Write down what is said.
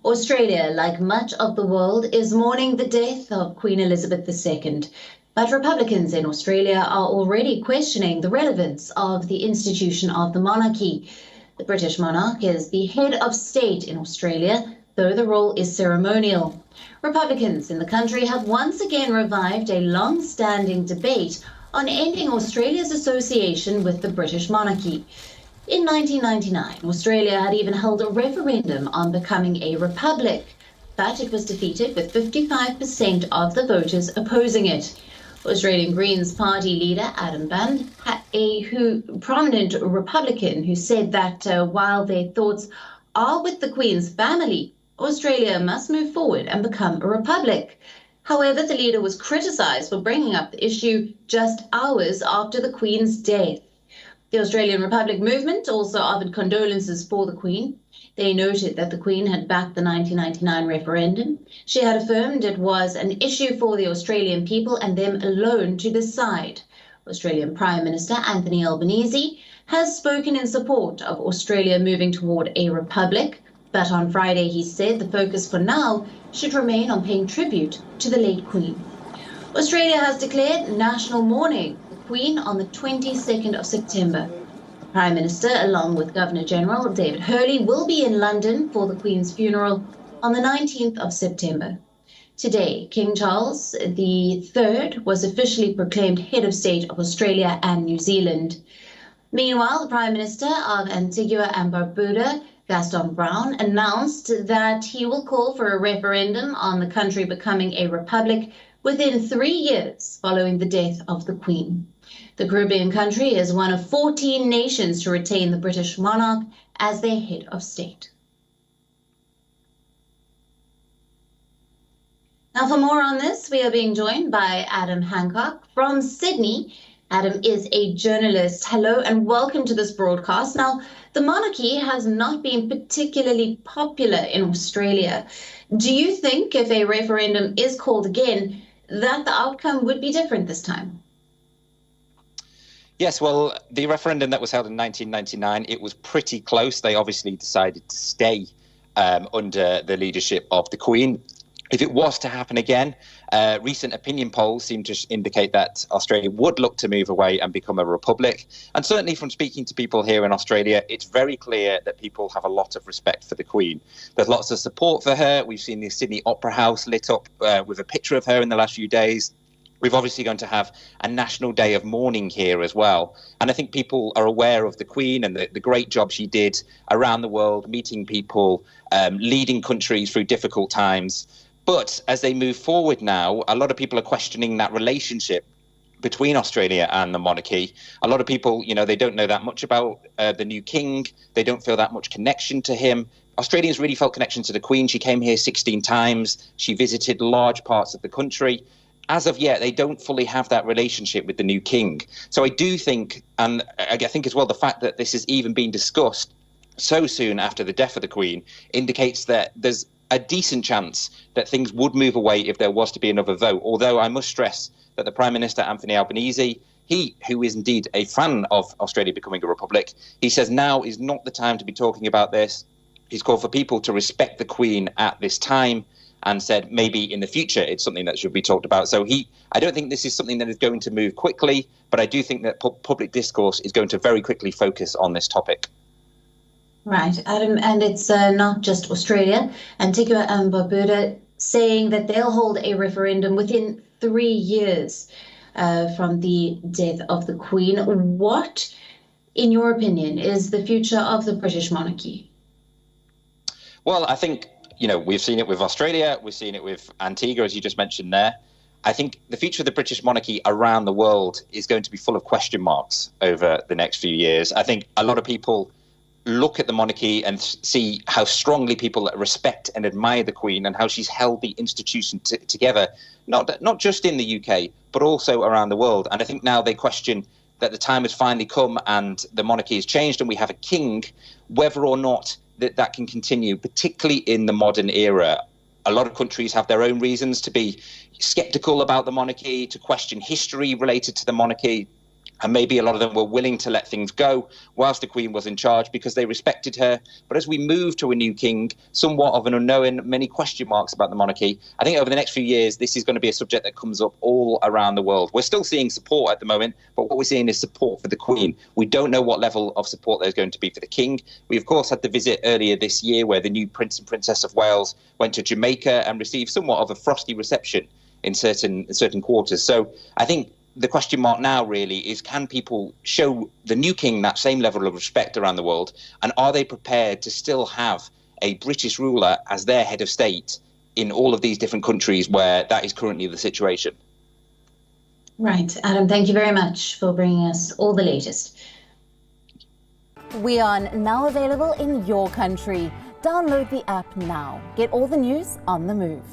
Australia, like much of the world, is mourning the death of Queen Elizabeth II. But Republicans in Australia are already questioning the relevance of the institution of the monarchy. The British monarch is the head of state in Australia, though the role is ceremonial. Republicans in the country have once again revived a long-standing debate on ending Australia's association with the British monarchy. In 1999, Australia had even held a referendum on becoming a republic, but it was defeated with 55% of the voters opposing it. Australian Greens party leader Adam Hancock, a prominent Republican who said that while their thoughts are with the Queen's family, Australia must move forward and become a republic. However, the leader was criticised for bringing up the issue just hours after the Queen's death. The Australian Republic movement also offered condolences for the Queen. They noted that the Queen had backed the 1999 referendum. She had affirmed it was an issue for the Australian people and them alone to decide. Australian Prime Minister Anthony Albanese has spoken in support of Australia moving toward a republic, but on Friday he said the focus for now should remain on paying tribute to the late Queen. Australia has declared national mourning Queen on the 22nd of September. The Prime Minister, along with Governor-General David Hurley, will be in London for the Queen's funeral on the 19th of September. Today, King Charles III was officially proclaimed head of state of Australia and New Zealand. Meanwhile, the Prime Minister of Antigua and Barbuda, Gaston Brown, announced that he will call for a referendum on the country becoming a republic within 3 years following the death of the Queen. The Caribbean country is one of 14 nations to retain the British monarch as their head of state. Now, for more on this, we are being joined by Adam Hancock from Sydney. Adam is a journalist. Hello and welcome to this broadcast. Now, the monarchy has not been particularly popular in Australia. Do you think if a referendum is called again, that the outcome would be different this time? Yes, well, the referendum that was held in 1999, it was pretty close. They obviously decided to stay under the leadership of the Queen. If it was to happen again, recent opinion polls seem to indicate that Australia would look to move away and become a republic. And certainly from speaking to people here in Australia, it's very clear that people have a lot of respect for the Queen. There's lots of support for her. We've seen the Sydney Opera House lit up with a picture of her in the last few days. We've obviously going to have a national day of mourning here as well. And I think people are aware of the Queen and the great job she did around the world, meeting people, leading countries through difficult times. But as they move forward now, a lot of people are questioning that relationship between Australia and the monarchy. A lot of people, they don't know that much about the new king. They don't feel that much connection to him. Australians really felt connection to the Queen. She came here 16 times. She visited large parts of the country. As of yet, they don't fully have that relationship with the new king. So I do think, and I think as well, the fact that this has even been discussed so soon after the death of the Queen indicates that there's a decent chance that things would move away if there was to be another vote. Although I must stress that the Prime Minister, Anthony Albanese, he, who is indeed a fan of Australia becoming a republic, he says now is not the time to be talking about this. He's called for people to respect the Queen at this time and said maybe in the future it's something that should be talked about. So I don't think this is something that is going to move quickly, but I do think that public discourse is going to very quickly focus on this topic. Right, Adam, and it's not just Australia. Antigua and Barbuda saying that they'll hold a referendum within 3 years from the death of the Queen. What, in your opinion, is the future of the British monarchy? Well, I think, we've seen it with Australia. We've seen it with Antigua, as you just mentioned there. I think the future of the British monarchy around the world is going to be full of question marks over the next few years. I think a lot of people look at the monarchy and see how strongly people respect and admire the Queen and how she's held the institution together, not just in the UK, but also around the world. And I think now they question that the time has finally come and the monarchy has changed and we have a king, whether or not that can continue, particularly in the modern era. A lot of countries have their own reasons to be sceptical about the monarchy, to question history related to the monarchy. And maybe a lot of them were willing to let things go whilst the Queen was in charge because they respected her. But as we move to a new king, somewhat of an unknown, many question marks about the monarchy, I think over the next few years, this is going to be a subject that comes up all around the world. We're still seeing support at the moment, but what we're seeing is support for the Queen. We don't know what level of support there's going to be for the king. We, of course, had the visit earlier this year where the new Prince and Princess of Wales went to Jamaica and received somewhat of a frosty reception in certain quarters. So I think the question mark now really is, can people show the new king that same level of respect around the world? And are they prepared to still have a British ruler as their head of state in all of these different countries where that is currently the situation? Right. Adam, thank you very much for bringing us all the latest. WION, now available in your country. Download the app now. Get all the news on the move.